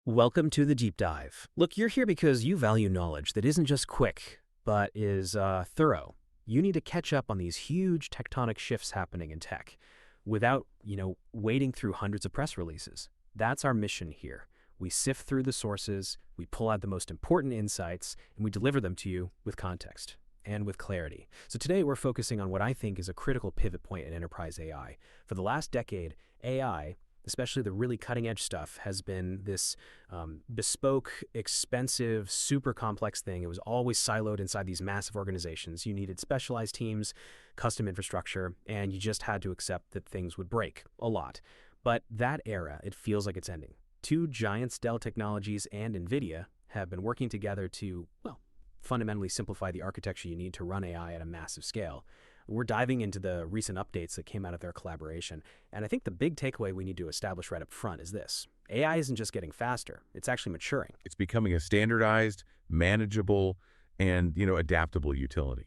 Welcome to the deep dive. Look, you're here because you value knowledge that isn't just quick, but is thorough. You need to catch up on these huge tectonic shifts happening in tech without, wading through hundreds of press releases. That's our mission here. We sift through the sources, we pull out the most important insights, and we deliver them to you with context and with clarity. So today we're focusing on what I think is a critical pivot point in enterprise AI. For the last decade, AI, especially the really cutting-edge stuff, has been this bespoke, expensive, super complex thing. It was always siloed inside these massive organizations. You needed specialized teams, custom infrastructure, and you just had to accept that things would break a lot. But that era, it feels like it's ending. Two giants, Dell Technologies and NVIDIA, have been working together to, fundamentally simplify the architecture you need to run AI at a massive scale. We're diving into the recent updates that came out of their collaboration, and I think the big takeaway we need to establish right up front is this. AI isn't just getting faster, it's actually maturing. It's becoming a standardized, manageable, and adaptable utility.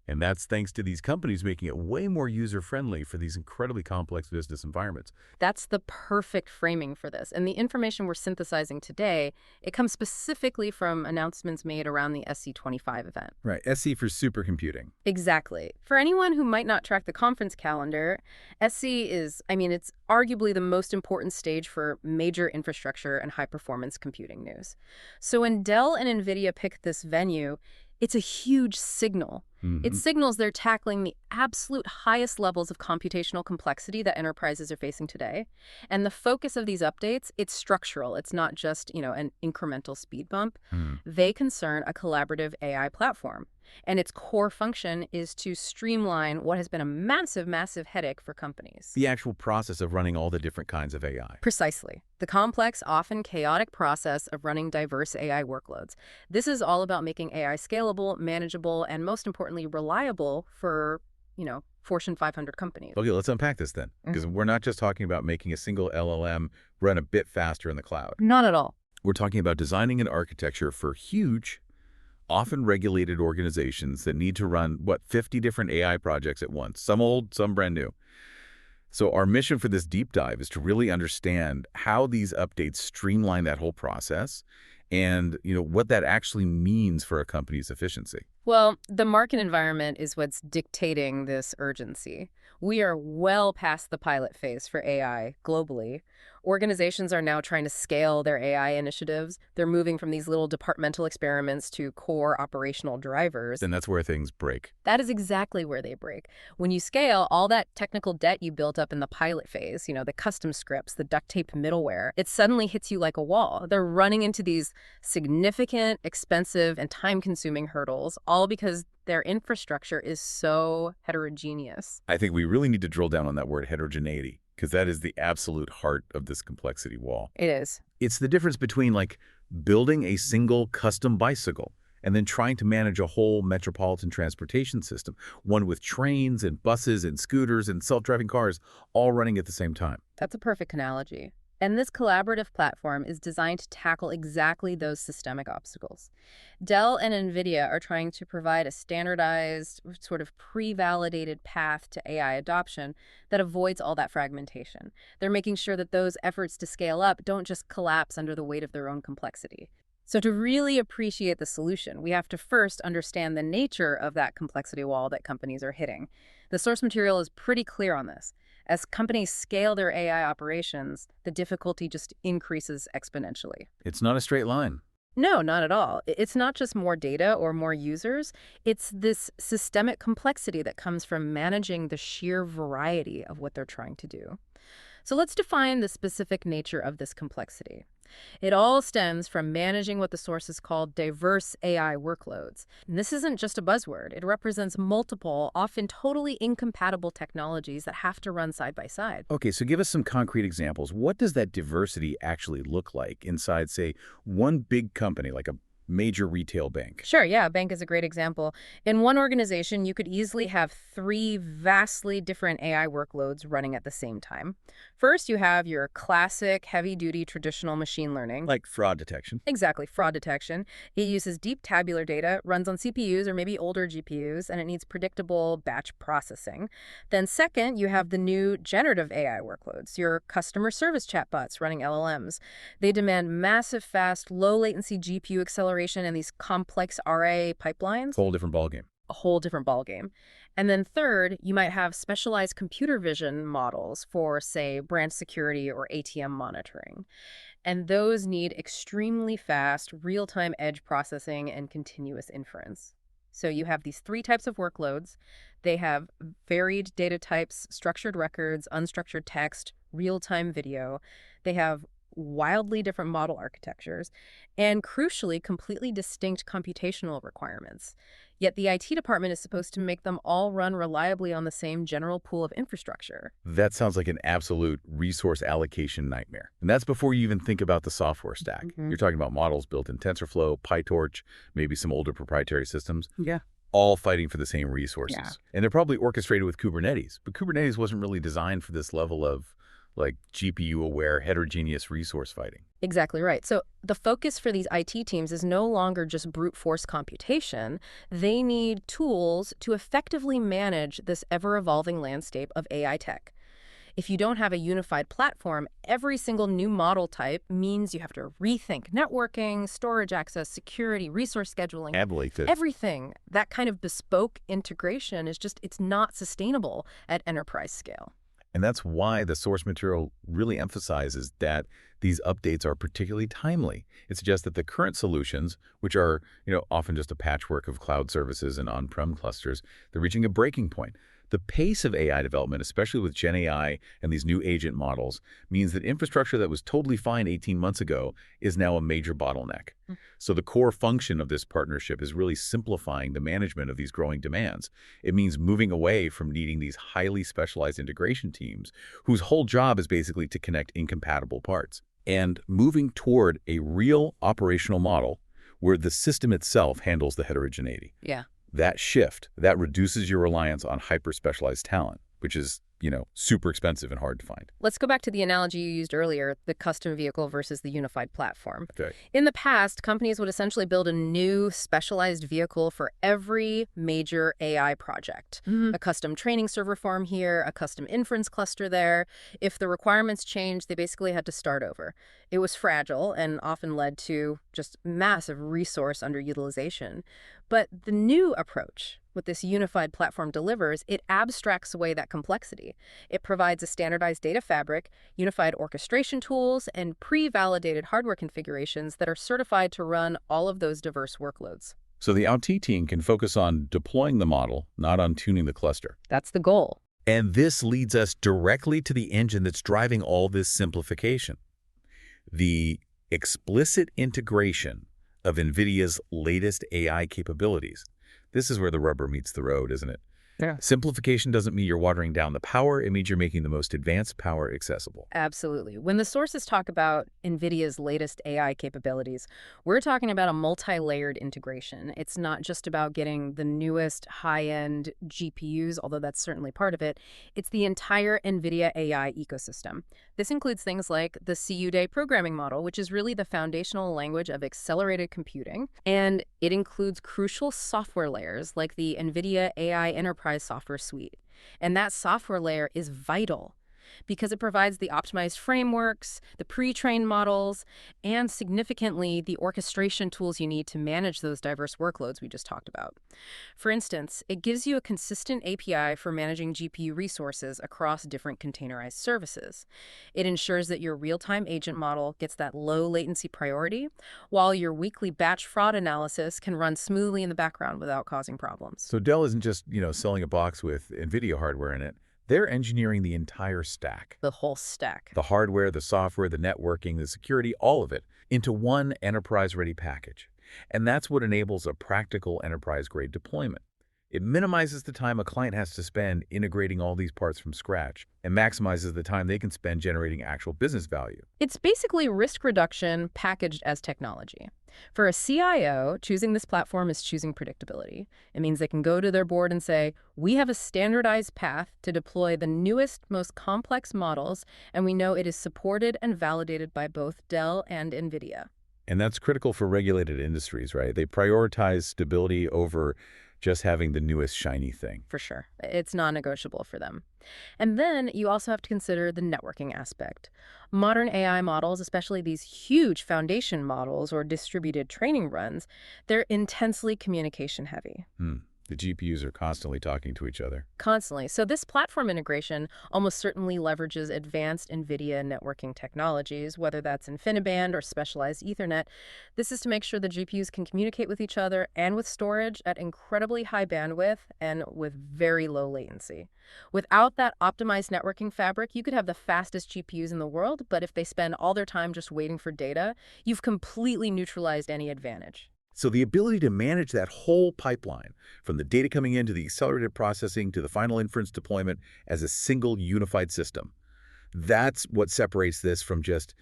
And that's thanks to these companies making it way more user-friendly for these incredibly complex business environments. That's the perfect framing for this. And the information we're synthesizing today, it comes specifically from announcements made around the SC25 event. Right, SC for supercomputing. Exactly. For anyone who might not track the conference calendar, SC is, it's arguably the most important stage for major infrastructure and high-performance computing news. So when Dell and NVIDIA picked this venue, it's a huge signal. It signals they're tackling the absolute highest levels of computational complexity that enterprises are facing today. And the focus of these updates, it's structural. It's not just, an incremental speed bump. They concern a collaborative AI platform. And its core function is to streamline what has been a massive, massive headache for companies. The actual process of running all the different kinds of AI. Precisely. The complex, often chaotic process of running diverse AI workloads. This is all about making AI scalable, manageable, and most importantly, reliable for, Fortune 500 companies. Okay, let's unpack this then, because we're not just talking about making a single LLM run a bit faster in the cloud. Not at all. We're talking about designing an architecture for huge, often regulated organizations that need to run, 50 different AI projects at once, some old, some brand new. So our mission for this deep dive is to really understand how these updates streamline that whole process and, what that actually means for a company's efficiency. Well, the market environment is what's dictating this urgency. We are well past the pilot phase for AI globally. Organizations are now trying to scale their AI initiatives. They're moving from these little departmental experiments to core operational drivers. And that's where things break. That is exactly where they break. When you scale, all that technical debt you built up in the pilot phase, the custom scripts, the duct tape middleware, it suddenly hits you like a wall. They're running into these significant, expensive, and time-consuming hurdles, all because their infrastructure is so heterogeneous. I think we really need to drill down on that word heterogeneity, because that is the absolute heart of this complexity wall. It is. It's the difference between building a single custom bicycle and then trying to manage a whole metropolitan transportation system, one with trains and buses and scooters and self-driving cars all running at the same time. That's a perfect analogy. And this collaborative platform is designed to tackle exactly those systemic obstacles. Dell and NVIDIA are trying to provide a standardized, sort of pre-validated path to AI adoption that avoids all that fragmentation. They're making sure that those efforts to scale up don't just collapse under the weight of their own complexity. So to really appreciate the solution, we have to first understand the nature of that complexity wall that companies are hitting. The source material is pretty clear on this. As companies scale their AI operations, the difficulty just increases exponentially. It's not a straight line. No, not at all. It's not just more data or more users. It's this systemic complexity that comes from managing the sheer variety of what they're trying to do. So let's define the specific nature of this complexity. It all stems from managing what the sources call diverse AI workloads. And this isn't just a buzzword. It represents multiple, often totally incompatible technologies that have to run side by side. Okay, so give us some concrete examples. What does that diversity actually look like inside, say, one big company, like a major retail bank. Sure, yeah, a bank is a great example. In one organization, you could easily have three vastly different AI workloads running at the same time. First, you have your classic, heavy-duty, traditional machine learning. Like fraud detection. Exactly, fraud detection. It uses deep tabular data, runs on CPUs or maybe older GPUs, and it needs predictable batch processing. Then second, you have the new generative AI workloads, your customer service chatbots running LLMs. They demand massive, fast, low-latency GPU acceleration and these complex RA pipelines. Whole different ballgame. A whole different ballgame. And then third, you might have specialized computer vision models for, say, branch security or ATM monitoring. And those need extremely fast, real-time edge processing and continuous inference. So you have these three types of workloads. They have varied data types, structured records, unstructured text, real-time video. They have wildly different model architectures, and crucially, completely distinct computational requirements. Yet the IT department is supposed to make them all run reliably on the same general pool of infrastructure. That sounds like an absolute resource allocation nightmare. And that's before you even think about the software stack. You're talking about models built in TensorFlow, PyTorch, maybe some older proprietary systems. Yeah. All fighting for the same resources. Yeah. And they're probably orchestrated with Kubernetes. But Kubernetes wasn't really designed for this level of like GPU-aware heterogeneous resource fighting. Exactly right. So the focus for these IT teams is no longer just brute force computation. They need tools to effectively manage this ever-evolving landscape of AI tech. If you don't have a unified platform, every single new model type means you have to rethink networking, storage access, security, resource scheduling. Everything. That kind of bespoke integration is just, it's not sustainable at enterprise scale. And that's why the source material really emphasizes that these updates are particularly timely. It suggests that the current solutions, which are, often just a patchwork of cloud services and on-prem clusters, they're reaching a breaking point. The pace of AI development, especially with Gen AI and these new agent models, means that infrastructure that was totally fine 18 months ago is now a major bottleneck. So the core function of this partnership is really simplifying the management of these growing demands. It means moving away from needing these highly specialized integration teams whose whole job is basically to connect incompatible parts, and moving toward a real operational model where the system itself handles the heterogeneity. Yeah. That shift, that reduces your reliance on hyper-specialized talent, which is, super expensive and hard to find. Let's go back to the analogy you used earlier, the custom vehicle versus the unified platform. Okay. In the past, companies would essentially build a new specialized vehicle for every major AI project. A custom training server farm here, a custom inference cluster there. If the requirements changed, they basically had to start over. It was fragile and often led to just massive resource underutilization. But the new approach, what this unified platform delivers, it abstracts away that complexity. It provides a standardized data fabric, unified orchestration tools, and pre-validated hardware configurations that are certified to run all of those diverse workloads. So the IT team can focus on deploying the model, not on tuning the cluster. That's the goal. And this leads us directly to the engine that's driving all this simplification. The explicit integration of NVIDIA's latest AI capabilities. This is where the rubber meets the road, isn't it? Yeah. Simplification doesn't mean you're watering down the power. It means you're making the most advanced power accessible. Absolutely. When the sources talk about NVIDIA's latest AI capabilities, we're talking about a multi-layered integration. It's not just about getting the newest high-end GPUs, although that's certainly part of it. It's the entire NVIDIA AI ecosystem. This includes things like the CU-Day programming model, which is really the foundational language of accelerated computing. And it includes crucial software layers like the NVIDIA AI Enterprise software suite. And that software layer is vital because it provides the optimized frameworks, the pre-trained models, and significantly the orchestration tools you need to manage those diverse workloads we just talked about. For instance, it gives you a consistent API for managing GPU resources across different containerized services. It ensures that your real-time agent model gets that low latency priority, while your weekly batch fraud analysis can run smoothly in the background without causing problems. So Dell isn't just, selling a box with NVIDIA hardware in it. They're engineering the entire stack. The whole stack. The hardware, the software, the networking, the security, all of it, into one enterprise-ready package. And that's what enables a practical enterprise-grade deployment. It minimizes the time a client has to spend integrating all these parts from scratch and maximizes the time they can spend generating actual business value. It's basically risk reduction packaged as technology. For a CIO, choosing this platform is choosing predictability. It means they can go to their board and say, we have a standardized path to deploy the newest, most complex models, and we know it is supported and validated by both Dell and NVIDIA. And that's critical for regulated industries, right? They prioritize stability over just having the newest shiny thing. For sure. It's non-negotiable for them. And then you also have to consider the networking aspect. Modern AI models, especially these huge foundation models or distributed training runs, they're intensely communication heavy. The GPUs are constantly talking to each other. Constantly. So this platform integration almost certainly leverages advanced NVIDIA networking technologies, whether that's InfiniBand or specialized Ethernet. This is to make sure the GPUs can communicate with each other and with storage at incredibly high bandwidth and with very low latency. Without that optimized networking fabric, you could have the fastest GPUs in the world, but if they spend all their time just waiting for data, you've completely neutralized any advantage. So the ability to manage that whole pipeline, from the data coming in to the accelerated processing to the final inference deployment as a single unified system, that's what separates this from just,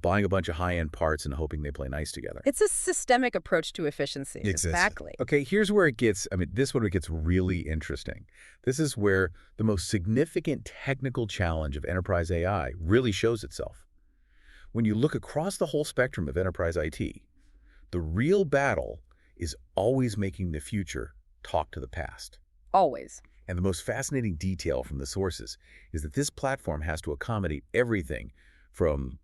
buying a bunch of high-end parts and hoping they play nice together. It's a systemic approach to efficiency. Exactly. Okay, here's where it gets, this one gets really interesting. This is where the most significant technical challenge of enterprise AI really shows itself. When you look across the whole spectrum of enterprise IT, the real battle is always making the future talk to the past. Always. And the most fascinating detail from the sources is that this platform has to accommodate everything from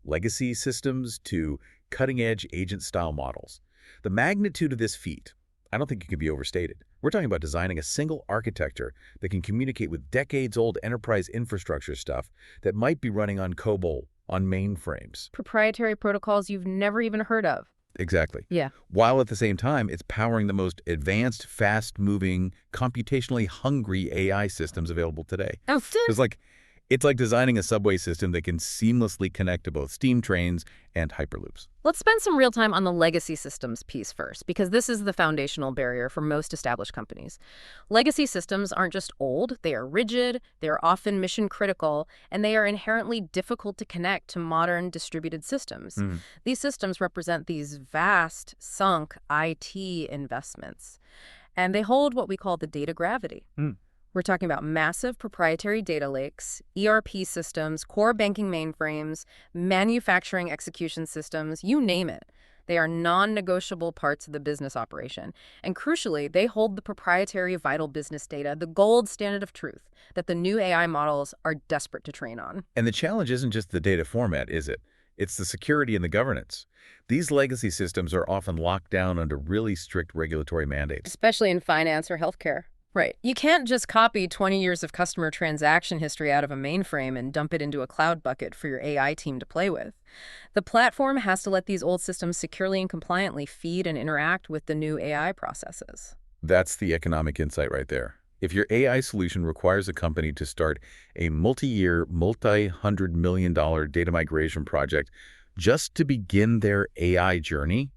legacy systems to cutting-edge agent-style models. The magnitude of this feat, I don't think it can be overstated. We're talking about designing a single architecture that can communicate with decades-old enterprise infrastructure stuff that might be running on COBOL, on mainframes. Proprietary protocols you've never even heard of. Exactly. Yeah. While at the same time, it's powering the most advanced, fast-moving, computationally hungry AI systems available today. Oh, It's like designing a subway system that can seamlessly connect to both steam trains and hyperloops. Let's spend some real time on the legacy systems piece first, because this is the foundational barrier for most established companies. Legacy systems aren't just old, they are rigid, they are often mission critical, and they are inherently difficult to connect to modern distributed systems. These systems represent these vast, sunk IT investments, and they hold what we call the data gravity. We're talking about massive proprietary data lakes, ERP systems, core banking mainframes, manufacturing execution systems, you name it. They are non-negotiable parts of the business operation. And crucially, they hold the proprietary vital business data, the gold standard of truth, that the new AI models are desperate to train on. And the challenge isn't just the data format, is it? It's the security and the governance. These legacy systems are often locked down under really strict regulatory mandates. Especially in finance or healthcare. Right. You can't just copy 20 years of customer transaction history out of a mainframe and dump it into a cloud bucket for your AI team to play with. The platform has to let these old systems securely and compliantly feed and interact with the new AI processes. That's the economic insight right there. If your AI solution requires a company to start a multi-year, multi-hundred million dollar data migration project just to begin their AI journey,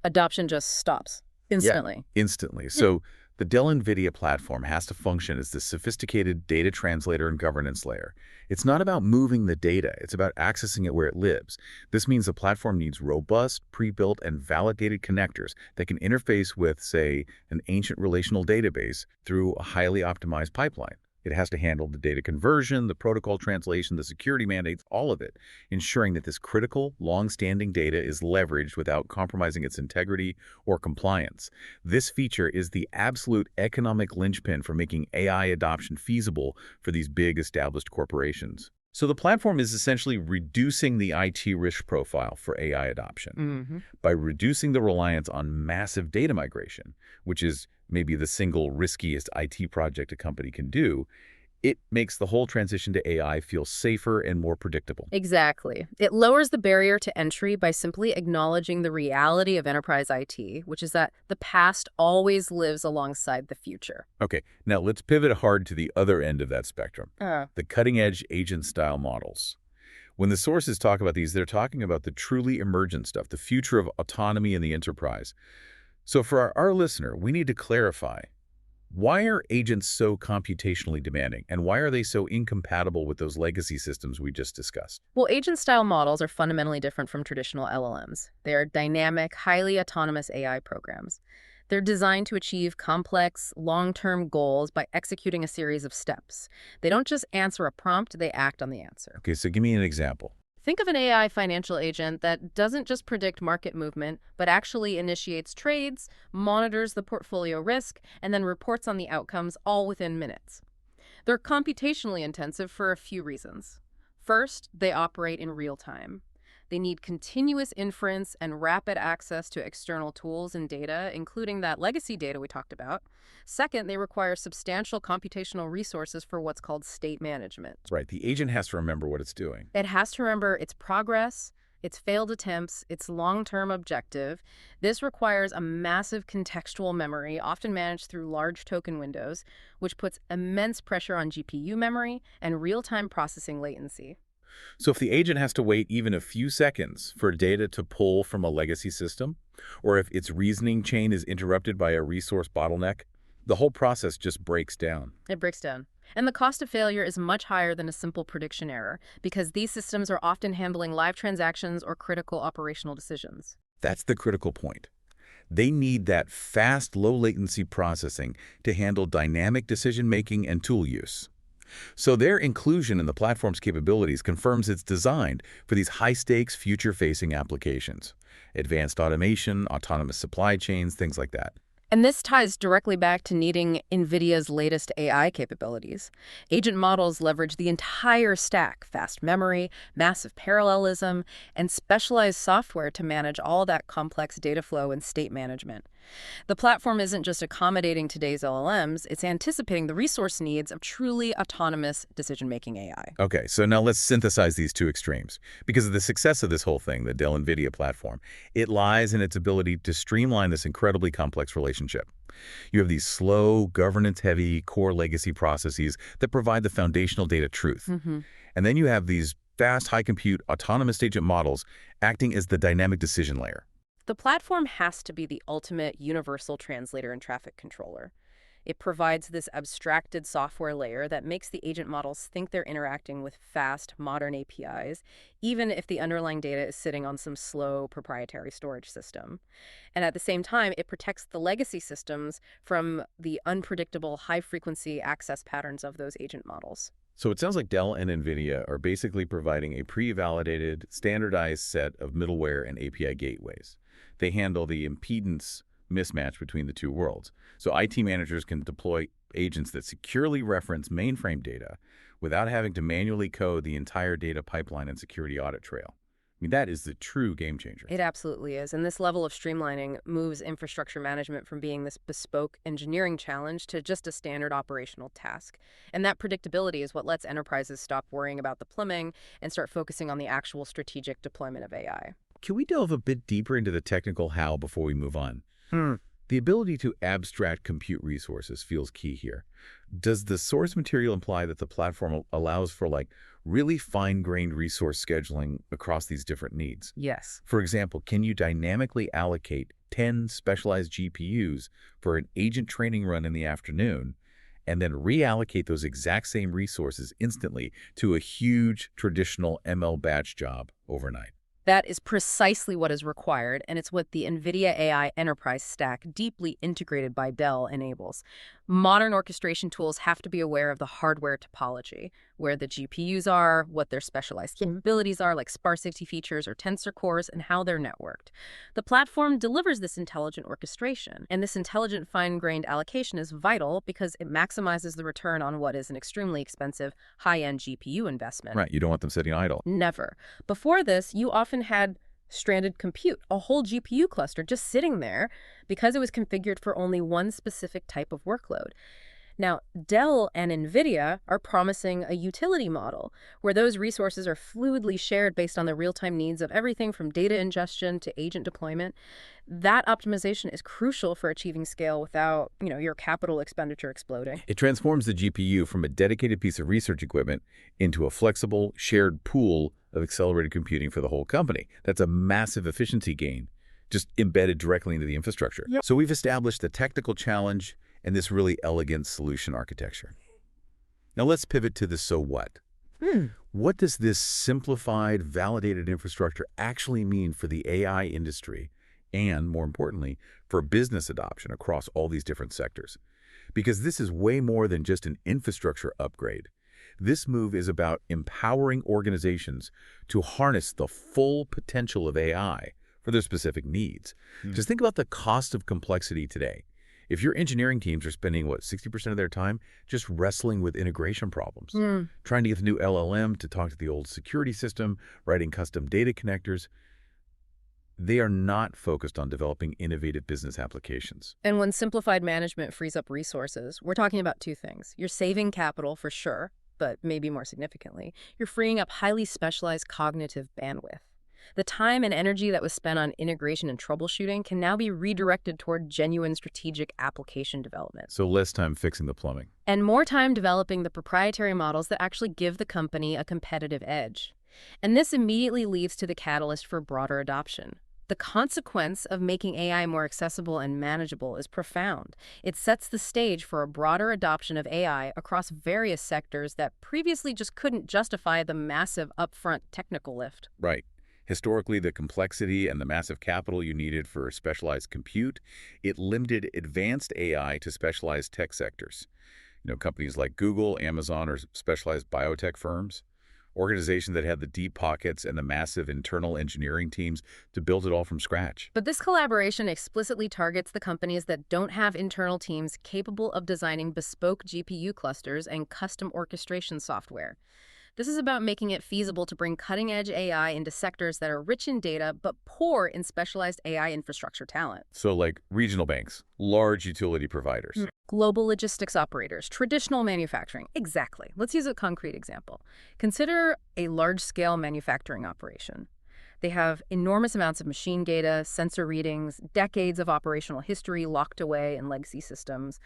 adoption just stops instantly. Yeah, instantly. So the Dell NVIDIA platform has to function as the sophisticated data translator and governance layer. It's not about moving the data, it's about accessing it where it lives. This means the platform needs robust, pre-built, and validated connectors that can interface with, say, an ancient relational database through a highly optimized pipeline. It has to handle the data conversion, the protocol translation, the security mandates, all of it, ensuring that this critical, long-standing data is leveraged without compromising its integrity or compliance. This feature is the absolute economic linchpin for making AI adoption feasible for these big established corporations. So the platform is essentially reducing the IT risk profile for AI adoption by reducing the reliance on massive data migration, which is maybe the single riskiest IT project a company can do. It makes the whole transition to AI feel safer and more predictable. Exactly. It lowers the barrier to entry by simply acknowledging the reality of enterprise IT, which is that the past always lives alongside the future. Okay, now let's pivot hard to the other end of that spectrum, the cutting-edge agent-style models. When the sources talk about these, they're talking about the truly emergent stuff, the future of autonomy in the enterprise. So for our listener, we need to clarify, Why are agents so computationally demanding, and why are they so incompatible with those legacy systems we just discussed? Well, agent-style models are fundamentally different from traditional LLMs. They are dynamic, highly autonomous AI programs. They're designed to achieve complex, long-term goals by executing a series of steps. They don't just answer a prompt, they act on the answer. Okay, so give me an example. Think of an AI financial agent that doesn't just predict market movement, but actually initiates trades, monitors the portfolio risk, and then reports on the outcomes all within minutes. They're computationally intensive for a few reasons. First, they operate in real time. They need continuous inference and rapid access to external tools and data, including that legacy data we talked about. Second, they require substantial computational resources for what's called state management. Right, the agent has to remember what it's doing. It has to remember its progress, its failed attempts, its long-term objective. This requires a massive contextual memory, often managed through large token windows, which puts immense pressure on GPU memory and real-time processing latency. So if the agent has to wait even a few seconds for data to pull from a legacy system, or if its reasoning chain is interrupted by a resource bottleneck, the whole process just breaks down. It breaks down. And the cost of failure is much higher than a simple prediction error, because these systems are often handling live transactions or critical operational decisions. That's the critical point. They need that fast, low-latency processing to handle dynamic decision-making and tool use. So their inclusion in the platform's capabilities confirms it's designed for these high-stakes, future-facing applications. Advanced automation, autonomous supply chains, things like that. And this ties directly back to needing NVIDIA's latest AI capabilities. Agent models leverage the entire stack, fast memory, massive parallelism, and specialized software to manage all that complex data flow and state management. The platform isn't just accommodating today's LLMs, it's anticipating the resource needs of truly autonomous decision-making AI. Okay, so now let's synthesize these two extremes. Because of the success of this whole thing, the Dell NVIDIA platform, it lies in its ability to streamline this incredibly complex relationship. You have these slow, governance-heavy core legacy processes that provide the foundational data truth. And then you have these fast, high-compute, autonomous agent models acting as the dynamic decision layer. The platform has to be the ultimate universal translator and traffic controller. It provides this abstracted software layer that makes the agent models think they're interacting with fast, modern APIs, even if the underlying data is sitting on some slow, proprietary storage system. And at the same time, it protects the legacy systems from the unpredictable, high-frequency access patterns of those agent models. So it sounds like Dell and NVIDIA are basically providing a pre-validated, standardized set of middleware and API gateways. They handle the impedance mismatch between the two worlds. So IT managers can deploy agents that securely reference mainframe data without having to manually code the entire data pipeline and security audit trail. I mean, that is the true game changer. It absolutely is. And this level of streamlining moves infrastructure management from being this bespoke engineering challenge to just a standard operational task. And that predictability is what lets enterprises stop worrying about the plumbing and start focusing on the actual strategic deployment of AI. Can we delve a bit deeper into the technical how before we move on? The ability to abstract compute resources feels key here. Does the source material imply that the platform allows for really fine-grained resource scheduling across these different needs? Yes. For example, can you dynamically allocate 10 specialized GPUs for an agent training run in the afternoon and then reallocate those exact same resources instantly to a huge traditional ML batch job overnight? That is precisely what is required, and it's what the NVIDIA AI Enterprise Stack, deeply integrated by Dell, enables. Modern orchestration tools have to be aware of the hardware topology, where the GPUs are, what their specialized capabilities are, like sparsity features or tensor cores, and how they're networked. The platform delivers this intelligent orchestration, and this intelligent fine-grained allocation is vital because it maximizes the return on what is an extremely expensive, high-end GPU investment. Right, you don't want them sitting idle. Never. Before this, you often had stranded compute, a whole GPU cluster just sitting there because it was configured for only one specific type of workload. Now, Dell and NVIDIA are promising a utility model where those resources are fluidly shared based on the real-time needs of everything from data ingestion to agent deployment. That optimization is crucial for achieving scale without, your capital expenditure exploding. It transforms the GPU from a dedicated piece of research equipment into a flexible, shared pool of accelerated computing for the whole company. That's a massive efficiency gain, just embedded directly into the infrastructure. Yep. So we've established the technical challenge and this really elegant solution architecture. Now let's pivot to the so what. What does this simplified, validated infrastructure actually mean for the AI industry and, more importantly, for business adoption across all these different sectors? Because this is way more than just an infrastructure upgrade. This move is about empowering organizations to harness the full potential of AI for their specific needs. Just think about the cost of complexity today. If your engineering teams are spending, 60% of their time just wrestling with integration problems, trying to get the new LLM to talk to the old security system, writing custom data connectors, they are not focused on developing innovative business applications. And when simplified management frees up resources, we're talking about two things. You're saving capital for sure, but maybe more significantly, you're freeing up highly specialized cognitive bandwidth. The time and energy that was spent on integration and troubleshooting can now be redirected toward genuine strategic application development. So less time fixing the plumbing. And more time developing the proprietary models that actually give the company a competitive edge. And this immediately leads to the catalyst for broader adoption. The consequence of making AI more accessible and manageable is profound. It sets the stage for a broader adoption of AI across various sectors that previously just couldn't justify the massive upfront technical lift. Right. Historically, the complexity and the massive capital you needed for specialized compute, it limited advanced AI to specialized tech sectors. Companies like Google, Amazon, or specialized biotech firms, organizations that had the deep pockets and the massive internal engineering teams to build it all from scratch. But this collaboration explicitly targets the companies that don't have internal teams capable of designing bespoke GPU clusters and custom orchestration software. This is about making it feasible to bring cutting-edge AI into sectors that are rich in data but poor in specialized AI infrastructure talent. So like regional banks, large utility providers. Global logistics operators, traditional manufacturing. Exactly. Let's use a concrete example. Consider a large-scale manufacturing operation. They have enormous amounts of machine data, sensor readings, decades of operational history locked away in legacy systems.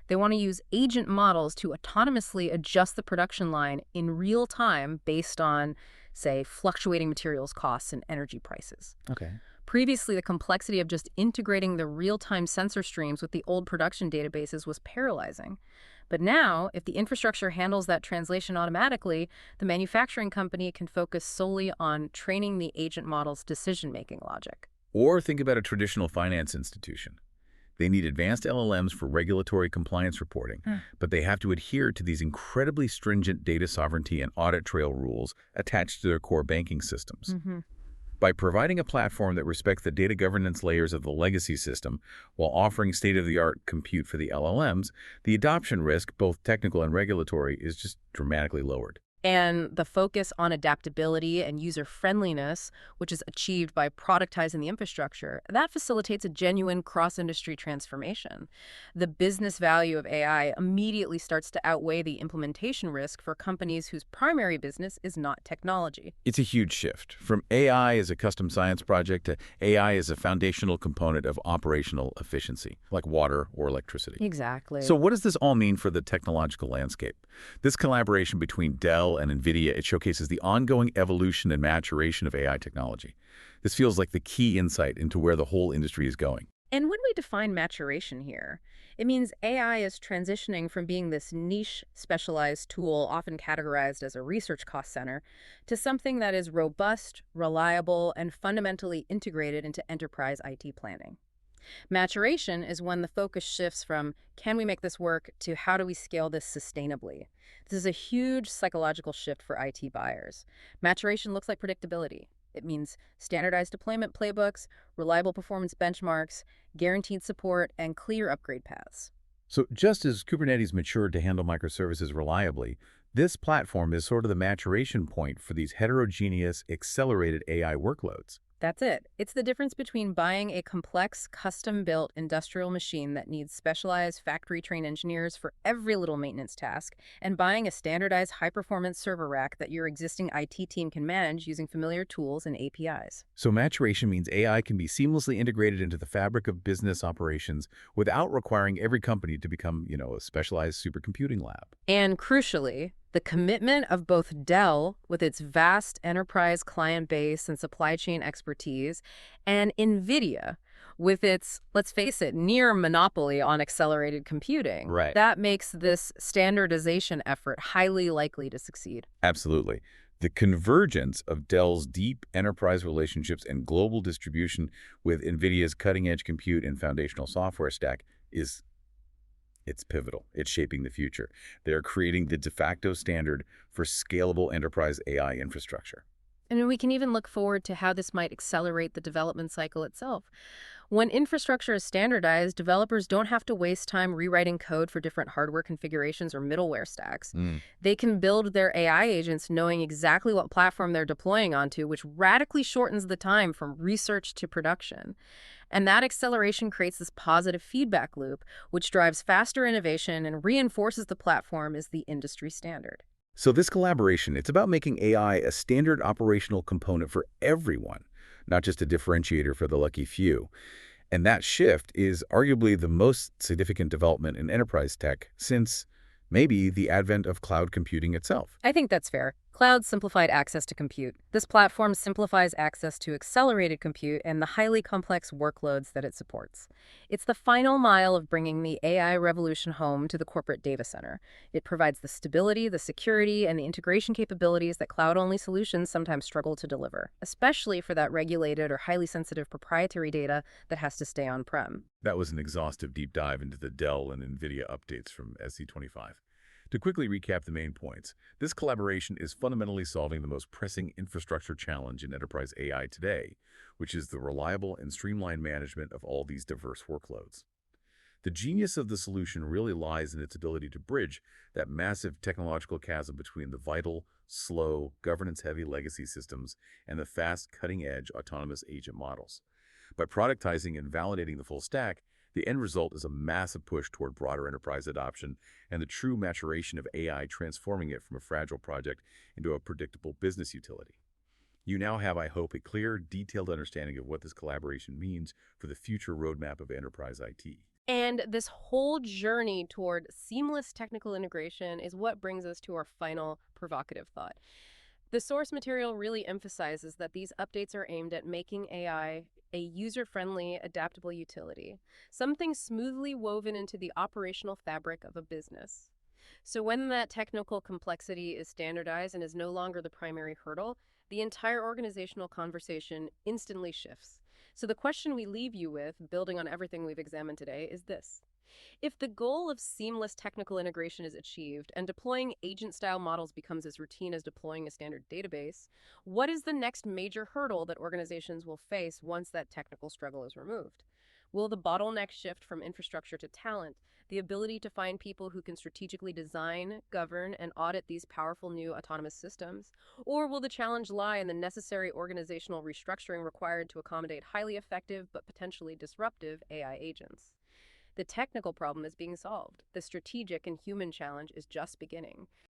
They want to use agent models to autonomously adjust the production line in real time based on, say, fluctuating materials costs and energy prices. Okay. Previously, the complexity of just integrating the real-time sensor streams with the old production databases was paralyzing. But now, if the infrastructure handles that translation automatically, the manufacturing company can focus solely on training the agent model's decision-making logic. Or think about a traditional finance institution. They need advanced LLMs for regulatory compliance reporting, but they have to adhere to these incredibly stringent data sovereignty and audit trail rules attached to their core banking systems. By providing a platform that respects the data governance layers of the legacy system while offering state-of-the-art compute for the LLMs, the adoption risk, both technical and regulatory, is just dramatically lowered. And the focus on adaptability and user-friendliness, which is achieved by productizing the infrastructure, that facilitates a genuine cross-industry transformation. The business value of AI immediately starts to outweigh the implementation risk for companies whose primary business is not technology. It's a huge shift from AI as a custom science project to AI as a foundational component of operational efficiency, like water or electricity. Exactly. So what does this all mean for the technological landscape? This collaboration between Dell and NVIDIA, it showcases the ongoing evolution and maturation of AI technology. This feels like the key insight into where the whole industry is going. And when we define maturation here, it means AI is transitioning from being this niche, specialized tool often categorized as a research cost center to something that is robust, reliable, and fundamentally integrated into enterprise IT planning. Maturation is when the focus shifts from, can we make this work, to how do we scale this sustainably? This is a huge psychological shift for IT buyers. Maturation looks like predictability. It means standardized deployment playbooks, reliable performance benchmarks, guaranteed support, and clear upgrade paths. So just as Kubernetes matured to handle microservices reliably, this platform is sort of the maturation point for these heterogeneous, accelerated AI workloads. That's it. It's the difference between buying a complex, custom-built industrial machine that needs specialized factory-trained engineers for every little maintenance task and buying a standardized high-performance server rack that your existing IT team can manage using familiar tools and APIs. So maturation means AI can be seamlessly integrated into the fabric of business operations without requiring every company to become, a specialized supercomputing lab. And crucially, the commitment of both Dell, with its vast enterprise client base and supply chain expertise, and NVIDIA, with its, let's face it, near monopoly on accelerated computing. Right. That makes this standardization effort highly likely to succeed. Absolutely. The convergence of Dell's deep enterprise relationships and global distribution with NVIDIA's cutting-edge compute and foundational software stack it's pivotal. It's shaping the future. They're creating the de facto standard for scalable enterprise AI infrastructure. And we can even look forward to how this might accelerate the development cycle itself. When infrastructure is standardized, developers don't have to waste time rewriting code for different hardware configurations or middleware stacks. They can build their AI agents knowing exactly what platform they're deploying onto, which radically shortens the time from research to production. And that acceleration creates this positive feedback loop, which drives faster innovation and reinforces the platform as the industry standard. So this collaboration, it's about making AI a standard operational component for everyone, not just a differentiator for the lucky few. And that shift is arguably the most significant development in enterprise tech since maybe the advent of cloud computing itself. I think that's fair. Cloud simplified access to compute. This platform simplifies access to accelerated compute and the highly complex workloads that it supports. It's the final mile of bringing the AI revolution home to the corporate data center. It provides the stability, the security, and the integration capabilities that cloud-only solutions sometimes struggle to deliver, especially for that regulated or highly sensitive proprietary data that has to stay on-prem. That was an exhaustive deep dive into the Dell and NVIDIA updates from SC25. To quickly recap the main points, this collaboration is fundamentally solving the most pressing infrastructure challenge in enterprise AI today, which is the reliable and streamlined management of all these diverse workloads. The genius of the solution really lies in its ability to bridge that massive technological chasm between the vital, slow, governance-heavy legacy systems and the fast, cutting-edge autonomous agent models. By productizing and validating the full stack, the end result is a massive push toward broader enterprise adoption and the true maturation of AI, transforming it from a fragile project into a predictable business utility. You now have, I hope, a clear, detailed understanding of what this collaboration means for the future roadmap of enterprise IT. And this whole journey toward seamless technical integration is what brings us to our final provocative thought. The source material really emphasizes that these updates are aimed at making AI a user-friendly, adaptable utility, something smoothly woven into the operational fabric of a business. So when that technical complexity is standardized and is no longer the primary hurdle, the entire organizational conversation instantly shifts. So the question we leave you with, building on everything we've examined today, is this. If the goal of seamless technical integration is achieved and deploying agent-style models becomes as routine as deploying a standard database, what is the next major hurdle that organizations will face once that technical struggle is removed? Will the bottleneck shift from infrastructure to talent, the ability to find people who can strategically design, govern, and audit these powerful new autonomous systems? Or will the challenge lie in the necessary organizational restructuring required to accommodate highly effective but potentially disruptive AI agents? The technical problem is being solved. The strategic and human challenge is just beginning.